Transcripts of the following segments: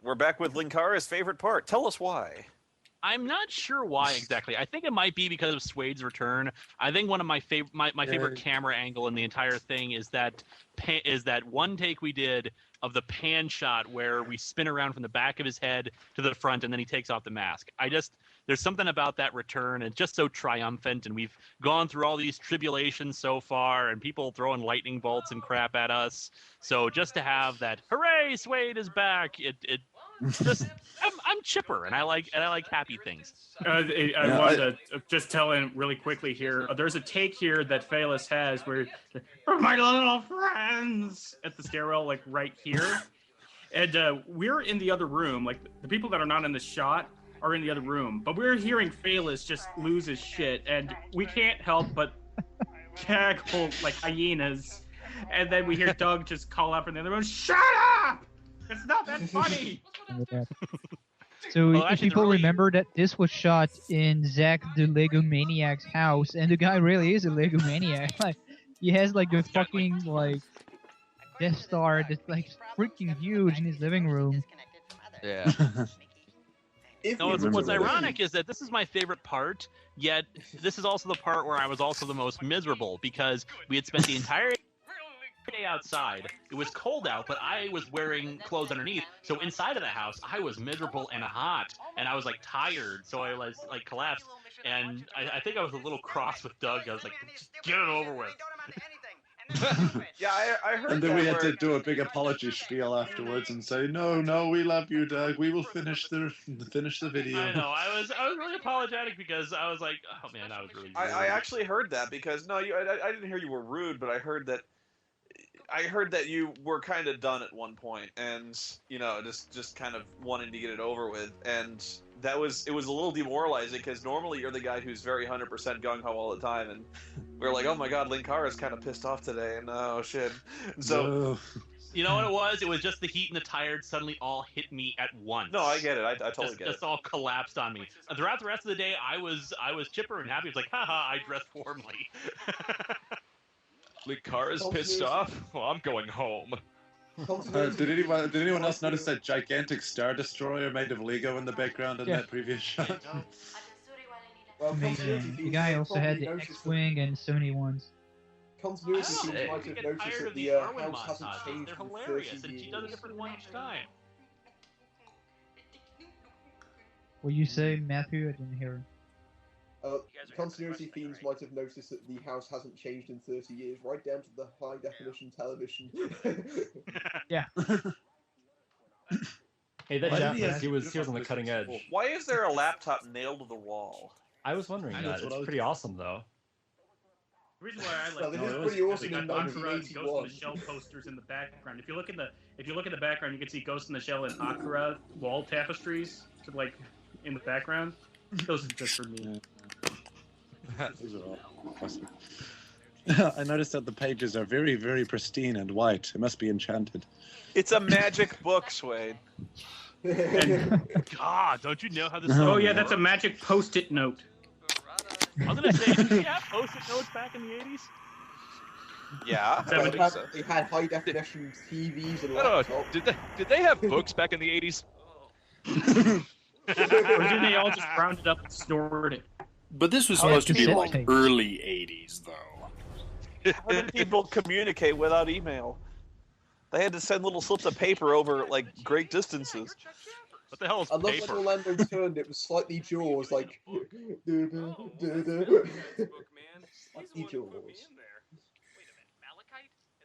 we're back with Linkara's favorite part. Tell us why. I'm not sure why exactly. I think it might be because of Suede's return. I think one of my favorite camera angle in the entire thing is that one take we did of the pan shot where we spin around from the back of his head to the front and then he takes off the mask. There's something about that return and just so triumphant, and we've gone through all these tribulations so far and people throwing lightning bolts and crap at us. So just to have that, hooray, Suede is back, I'm chipper and I like happy things. I wanted to just tell in really quickly here. There's a take here that Ellis has where, for my little friends, at the stairwell, like right here, and we're in the other room. Like the people that are not in the shot are in the other room, but we're hearing Ellis just lose his shit, and we can't help but cackle like hyenas. And then we hear Doug just call out from the other room, "Shut up! It's not that funny." So if people remember that this was shot in Zach the Lego Maniac's house, and the guy really is a Lego Maniac. Like, he has like a fucking like Death Star that's like freaking huge in his living room. Yeah. What's ironic is that this is my favorite part, yet this is also the part where I was also the most miserable, because we had spent the entire day outside. It was cold out, but I was wearing clothes underneath. So inside of the house, I was miserable and hot, and I was like tired. So I was like collapsed, and I think I was a little cross with Doug. I was like, just get it over with. Yeah, I heard. And then we had to do a big apology spiel afterwards and say, no, we love you, Doug. We will finish the video. I know. I was really apologetic because I was like, oh man, I was really. I actually heard that because I didn't hear you were rude, but I heard that you were kind of done at one point, and just kind of wanting to get it over with, and it was a little demoralizing because normally you're the guy who's very 100% gung ho all the time, and we were like, oh my god, Linkara's kind of pissed off today, and oh shit, and so. No. You know what it was? It was just the heat and the tired suddenly all hit me at once. No, I get it. I totally get it. Just all collapsed on me. Throughout the rest of the day, I was chipper and happy. It was like, haha, I dressed warmly. Linkara's pissed off? Well, I'm going home. Did anyone else notice that gigantic Star Destroyer made of Lego in the background in that previous shot? Amazing. The guy also had the X-Wing and Sony ones. Continuity teams might have noticed that the house hasn't changed. They're hilarious, and she does a different one each time. What you say, Matthew? I didn't hear. Continuity themes might have noticed that the house hasn't changed in 30 years, right down to the high definition television. Yeah. Hey, that Japanese, he was on the cutting edge. Why is there a laptop nailed to the wall? I was wondering that. It's pretty awesome, though. The reason why I like it is pretty awesome got in Ghost in 1981. the Shell posters in the background. If you look in the background, you can see Ghost in the Shell and Akira wall tapestries, in the background. Those are just for me. Those are all awesome. I noticed that the pages are very, very pristine and white. It must be enchanted. It's a magic book, Suede. God, don't you know how this? Oh yeah, that's a magic post-it note. I was gonna say, did we have post-it notes back in the 80s? Yeah, they had high definition TVs and I don't know. laptops. Did they have books back in the 80s? Or did they all just round it up and snort it? But this was supposed to be like early 80s, though. How did people communicate without email? They had to send little slips of paper over like great distances. What the hell is I love paper? when Orlando turned, it was slightly Jaws, like... Slightly Jaws.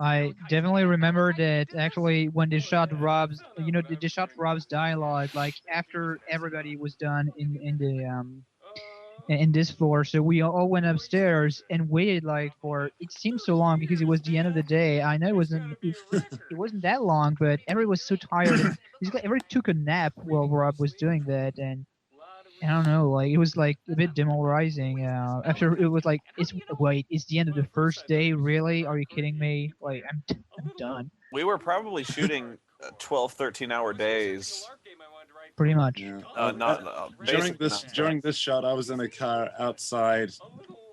I definitely remember that actually when they shot Rob's, they shot Rob's dialogue like after everybody was done in this floor. So we all went upstairs and waited like for, it seemed so long because it was the end of the day. I know it wasn't that long, but everyone was so tired. And everyone took a nap while Rob was doing that, and I don't know, like it was like a bit demoralizing. After it was like, it's the end of the first day, really? Are you kidding me? Like I'm done. We were probably shooting 12, 13-hour days. Pretty much. Yeah. During this shot, I was in a car outside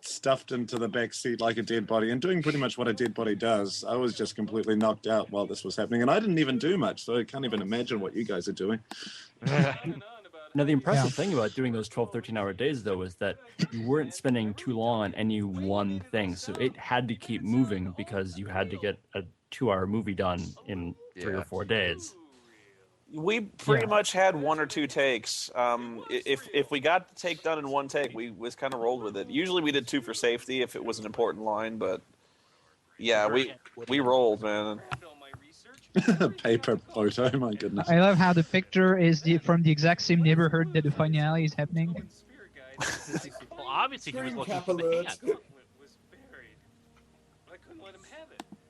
stuffed into the back seat like a dead body and doing pretty much what a dead body does. I was just completely knocked out while this was happening, and I didn't even do much, so I can't even imagine what you guys are doing. Now, the impressive thing about doing those 12, 13-hour days, though, is that you weren't spending too long on any one thing. So it had to keep moving because you had to get a 2-hour movie done in 3 or 4 days. We pretty much had 1 or 2 takes. If we got the take done in 1 take, we was kind of rolled with it. Usually we did 2 for safety if it was an important line, but yeah, we rolled, man. Paper photo, my goodness. I love how the picture is from the exact same neighborhood that the finale is happening. Well, obviously he was looking for the hand.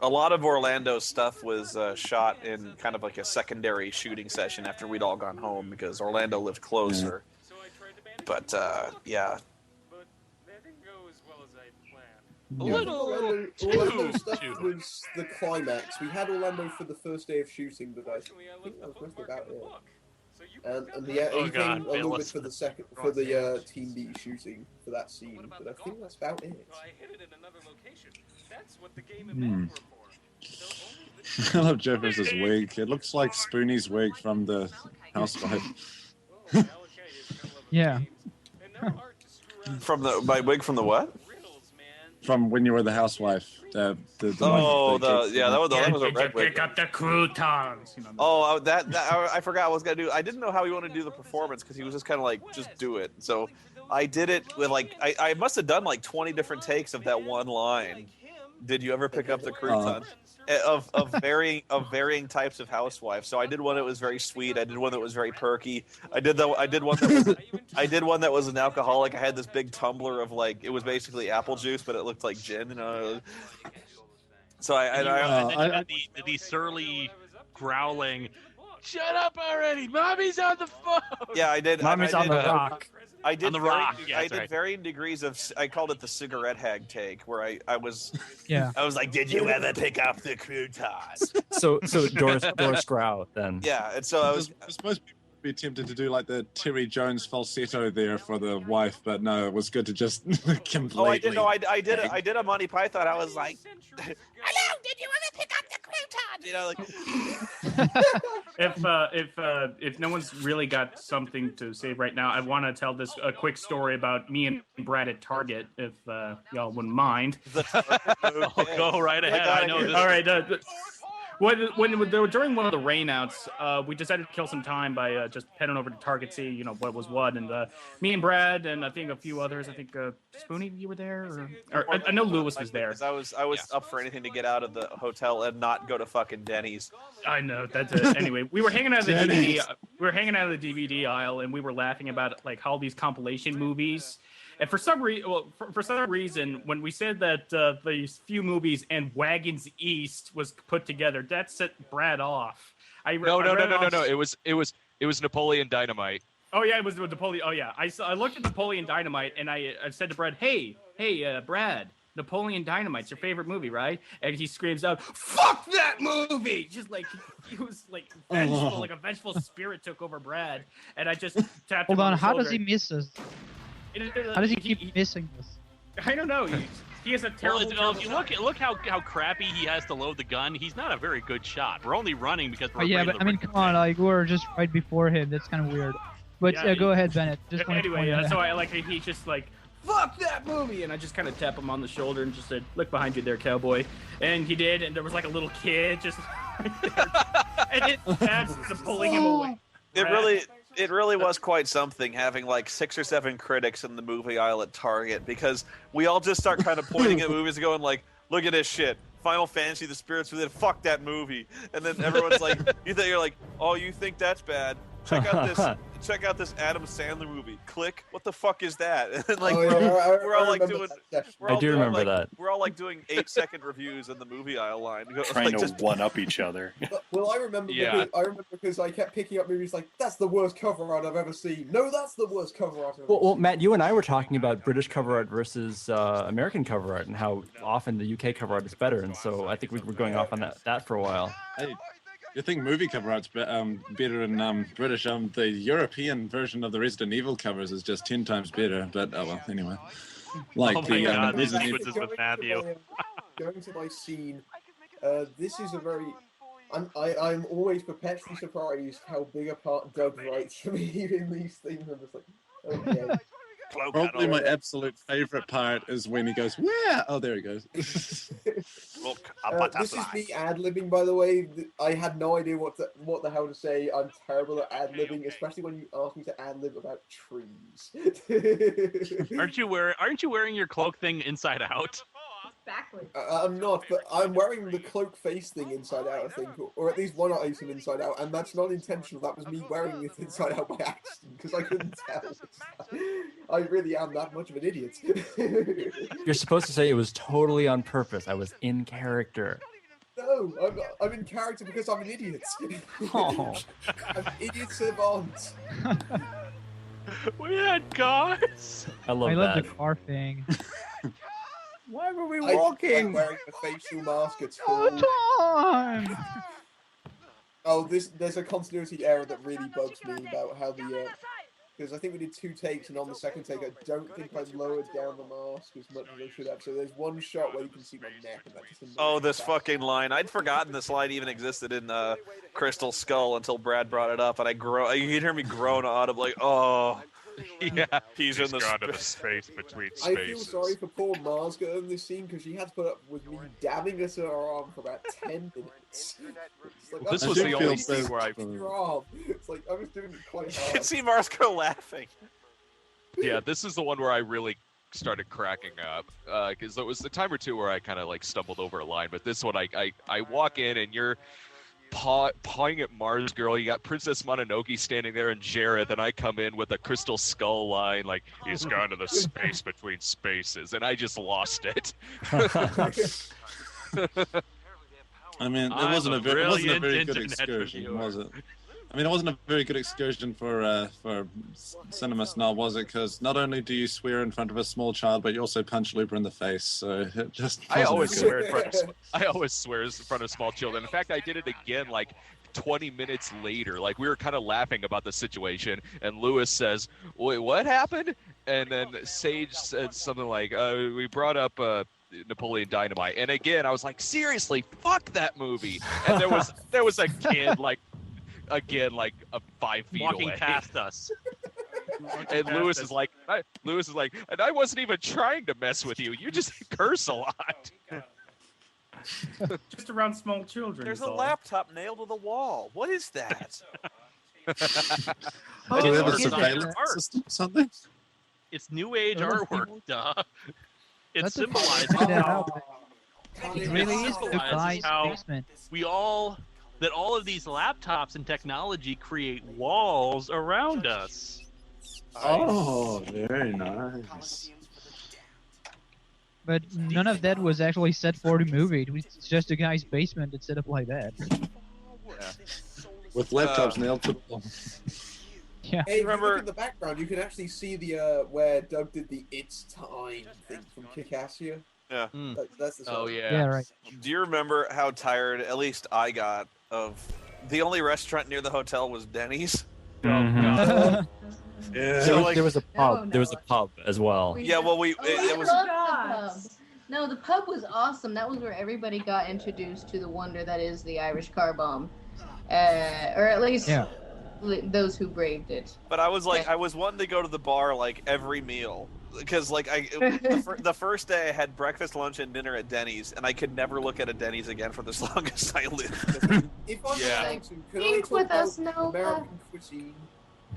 A lot of Orlando's stuff was shot in kind of like a secondary shooting session after we'd all gone home because Orlando lived closer. But yeah. Orlando stuff was the climax. We had Orlando for the first day of shooting, but I think that was mostly about it. And he came a little bit for the Team B shooting for that scene, but I think that's about it. I love Jeffers's wig. It looks like Spoony's wig from the Housewife. Yeah. My wig from the what? From when you were the housewife. That was a red wig. Pick up the croutons. Oh, I forgot what I was gonna do. I didn't know how he wanted to do the performance because he was just kind of like, just do it. So I did it with like, I must have done like 20 different takes of that one line. Did you ever pick up the croutons? Of varying types of housewives. So I did one that was very sweet. I did one that was very perky. I did one that was an alcoholic. I had this big tumbler of like, it was basically apple juice, but it looked like gin. So I the surly growling, "Shut up already! Mommy's on the phone." Yeah, I did. Mommy's on the rock. I did right. varying degrees of. I called it the cigarette hag take, where I was. Yeah. I was like, "Did you ever pick up the croutons?" So Doris Grau then. Yeah, and so I was supposed to be tempted to do like the Terry Jones falsetto there for the wife, but no, it was good to just completely. Oh, I did. No, I did a Monty Python. I was like, "Hello, did you ever pick up the croutons?" You know, like. If no one's really got something to say right now, I want to tell a quick story about me and Brad at Target, if y'all wouldn't mind. Go right ahead. I know this. All right. During one of the rainouts, we decided to kill some time by just heading over to Target, see what was what, and me and Brad and I think a few others. I think Spoony, you were there, or I know Lewis was there. I was up for anything to get out of the hotel and not go to fucking Denny's. I know that's it. Anyway, we were hanging out of the DVD. We were hanging out of the DVD aisle, and we were laughing about like all these compilation movies. And for some reason, when we said that these few movies and Wagons East was put together, that set Brad off. No. It was Napoleon Dynamite. Oh yeah, it was Napoleon. Oh yeah, I looked at Napoleon Dynamite and I said to Brad, "Hey, Brad, Napoleon Dynamite's your favorite movie, right?" And he screams out, "Fuck that movie!" Just like he was like vengeful, like a vengeful spirit took over Brad, and I just tapped him on the How shoulder. does he miss us? How does he keep missing us? I don't know. He has a terrible. Look how crappy he has to load the gun. He's not a very good shot. We're only running because we're. Yeah, but I mean, come on, like we're just right before him. That's kind of weird. But go ahead, Bennett. Anyway, so he's just like, "Fuck that movie," and I just kind of tap him on the shoulder and just said, "Look behind you there, cowboy." And he did, and there was like a little kid just, and that's pulling him away. It really was quite something having like 6 or 7 critics in the movie aisle at Target, because we all just start kind of pointing at movies and going like, "Look at this shit. Final Fantasy, the spirits within, fuck that movie." And then everyone's like, you're like, "Oh, you think that's bad? Check out this Adam Sandler movie. Click. What the fuck is that?" And then, like we're all like doing. I do remember that. We're all like doing 8-second reviews in the movie aisle line, trying to one up each other. Well, I remember. Yeah. I remember because I kept picking up movies like, "That's the worst cover art I've ever seen." No, that's the worst cover art I've ever seen. Well, Matt, you and I were talking about British cover art versus American cover art and how often the UK cover art is better, and so I think we were going off on that for a while. You think movie cover art's better in British? The European version of the Resident Evil covers is just 10 times better. But oh well, anyway. Like Oh my the God, these Resident Evil. sequences with Matthew. Going to my scene, this is a very... I'm always perpetually surprised how big a part Doug writes for me in these things. I'm just like, okay. Probably my absolute favorite part is when he goes, "Where?" Oh, there he goes. Look, This is me ad-libbing, by the way. I had no idea what the hell to say. I'm terrible at ad-libbing, especially when you ask me to ad-lib about trees. Aren't you wearing your cloak thing inside out? Backwards. I'm not, but I'm wearing the cloak face thing inside out, I think, or at least one item inside out, and that's not intentional. That was me wearing it inside out by accident because I couldn't tell. I really am that much of an idiot. You're supposed to say it was totally on purpose. I was in character. No, I'm in character because I'm an idiot. Oh. I'm idiot savant. We had cars. I love love that. the car thing. Why were we I'm walking? wearing a facial mask at all. Time. Oh, there's a continuity error that really bugs me about how the because I think we did 2 takes, and on the second take I don't think I lowered down the mask as much as I should have. So there's one shot where you can see my neck, and that just annoys Oh, me. this fucking line. I'd forgotten this line even existed in Crystal Skull until Brad brought it up, and you could hear me groan audibly. Oh, Yeah, he's in the gone to the space between spaces. I feel sorry for poor Marsga in this scene because she had to put up with me dabbing at her arm for about 10 minutes. It's like, This I was do the feel only so scene where I- for your arm. It's like I was doing it quite you hard. can see Marsco laughing. Yeah, this is the one where I really started cracking up because there was a time or two where I kind of like stumbled over a line, but this one I walk in and you're pawing at Mars Girl. You got Princess Mononoke standing there and Jareth, and I come in with a Crystal Skull line like he's gone to the space between spaces, and I just lost it. I mean, I'm it wasn't a a very good brilliant excursion, internet was it? I mean, it wasn't a very good excursion for Cinema Snob, was it? Because not only do you swear in front of a small child, but you also punch Looper in the face. So it just I wasn't always good. swear in front of in front of small children. In fact, I did it again like 20 minutes later. Like we were kind of laughing about the situation, and Lewis says, "Wait, what happened?" And then Sage said something like, "We brought up Napoleon Dynamite," and again I was like, "Seriously, fuck that movie!" And there was a kid like 5 feet Walking away. past us. And Lewis is like, and I wasn't even trying to mess with you. You just curse a lot. Just around small children. There's is a all. laptop nailed to the wall. What is that? Do we have a It's surveillance art. system or something? It's new age Oh, artwork, duh. It That's a symbolizes figure that how out. It It really is the symbolizes guy's how basement. all of these laptops and technology create walls around us. Oh, very nice. But none of that was actually set for the movie. It was just a guy's basement that's set up like that. With laptops nailed to the wall. Yeah. Hey, if you Remember- look in the background, you can actually see the where Doug did the "It's Time" thing from Kickassia. Yeah. That's the song. Oh yeah. Yeah, right. Do you remember how tired, at least I got, of the only restaurant near the hotel was Denny's? Mhm. Yeah. There was a pub. No, There was a pub as well. Yeah, well, I it was. loved the pub. No, the pub was awesome. That was where everybody got introduced to the wonder that is the Irish car bomb, or at least Yeah. those who braved it. But I was like, I was wanting to go to the bar like every meal because like the first day I had breakfast, lunch, and dinner at Denny's, and I could never look at a Denny's again for as long as I lived. If I'm Yeah. allowed to, could I Think talk with about us, Nova. American cuisine?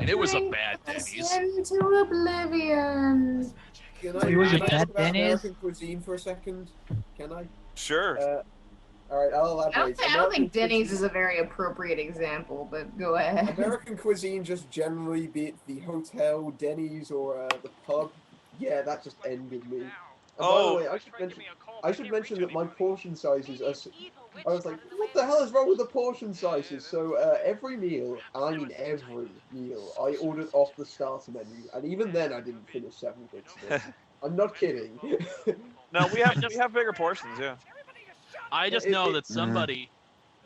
And it was a Bring bad us Denny's. into oblivion. Can It was a talk bad about Denny's? American cuisine for a second? Can I? Sure. All right, I'll elaborate. I don't think American Denny's is cuisine- a very appropriate example, but go ahead. American cuisine just generally, be it the hotel, Denny's, or the pub. Yeah, that just ended me. And by the way, I should mention that my portion sizes are. I was like, what the hell is wrong with the portion sizes? So every meal, and I mean every meal, I ordered off the starter menu, and even then I didn't finish 7 bits of it. I'm not kidding. No, we have bigger portions. Yeah. I just know that somebody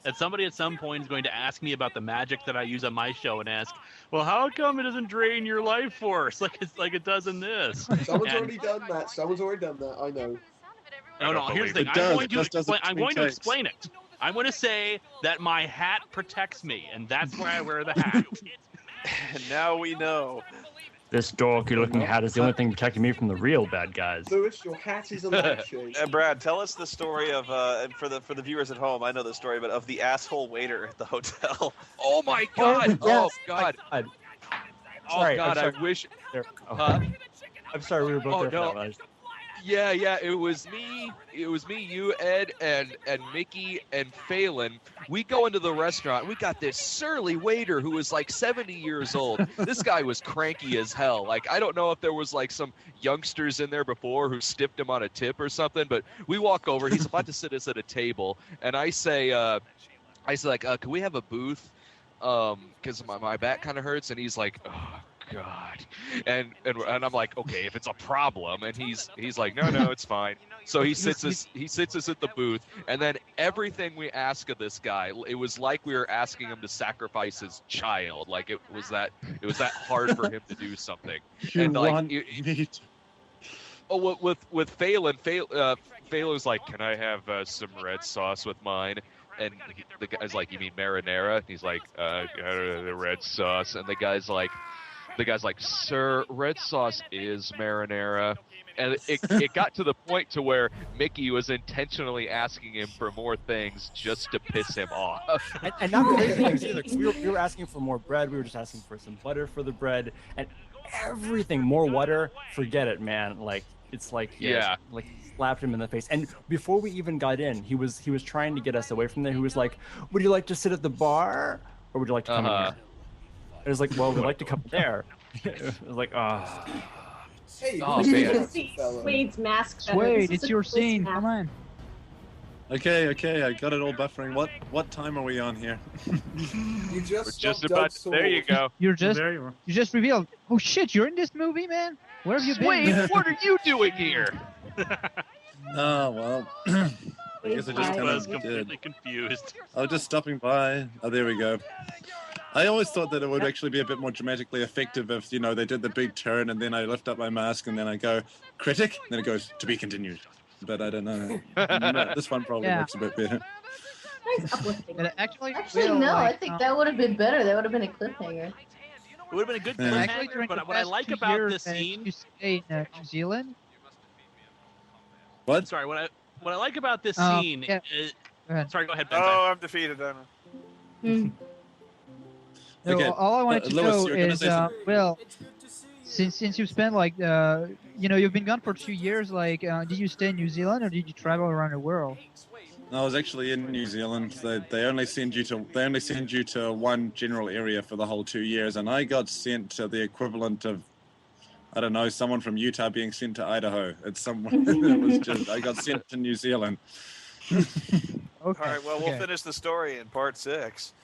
that somebody at some point is going to ask me about the magic that I use on my show and ask, well, how come it doesn't drain your life force like it does in this? Someone's already done that. I know. No. Here's the thing. I'm going to explain it. I'm going to say that my hat protects me, and that's why I wear the hat. And now we know. This dorky-looking hat is the only thing protecting me from the real bad guys. Lewis, your hat is a lampshade. Brad, tell us the story of for the viewers at home. I know the story, but of the asshole waiter at the hotel. Oh my God! Oh God! Sorry, God! I'm sorry. I wish. Huh? I'm sorry, we were both there for that. Yeah. It was me, you, Ed, and Mickey and Phelan. We go into the restaurant. We got this surly waiter who was like 70 years old. This guy was cranky as hell. Like, I don't know if there was like some youngsters in there before who stiffed him on a tip or something, but we walk over. He's about to sit us at a table, and I say, can we have a booth? Because my back kind of hurts, and he's like, oh, God, and I'm like, okay, if it's a problem, and he's like, no, it's fine. So he sits us at the booth, and then everything we ask of this guy, it was like we were asking him to sacrifice his child. Like it was that hard for him to do something. And like, with Phelan was like, can I have some red sauce with mine? And the guy's like, you mean marinara? And he's like, the red sauce. And the guy's like, sir, red sauce is marinara. And it got to the point to where Mickey was intentionally asking him for more things just to piss him off. And not the things either. We were asking for more bread. We were just asking for some butter for the bread. And everything, more water, forget it, man. Like, it's like, like slapped him in the face. And before we even got in, he was trying to get us away from there. He was like, would you like to sit at the bar? Or would you like to come in here? It was like, well, we'd like to come there. It was like, oh. Hey, man. Suede's mask. Suede, it's your scene. Come on. Okay, I got it all buffering. What time are we on here? You just about. There you go. You just revealed. Oh shit, you're in this movie, man. Where have you been? Suede, what are you doing here? Oh well. I guess I just was completely confused. I was just stopping by. Oh, there we go. I always thought that it would actually be a bit more dramatically effective if, they did the big turn and then I lift up my mask and then I go, critic, and then it goes, to be continued. But I don't know. This one probably looks a bit better. Actually, no, I think that would have been better. That would have been a cliffhanger. It would have been a good cliffhanger, but what I like about this scene... You stay in New Zealand? What? Sorry, what I like about this scene is... Sorry, go ahead, Ben. Oh, I'm defeated, I know. No, Okay. all I wanted to Lewis, know is, well, since you've spent you've been gone for 2 years, did you stay in New Zealand or did you travel around the world? No, I was actually in New Zealand. They only send you to one general area for the whole 2 years, and I got sent to the equivalent of, I don't know, someone from Utah being sent to Idaho. It's someone. I got sent to New Zealand. Okay. All right. Well, we'll finish the story in part 6.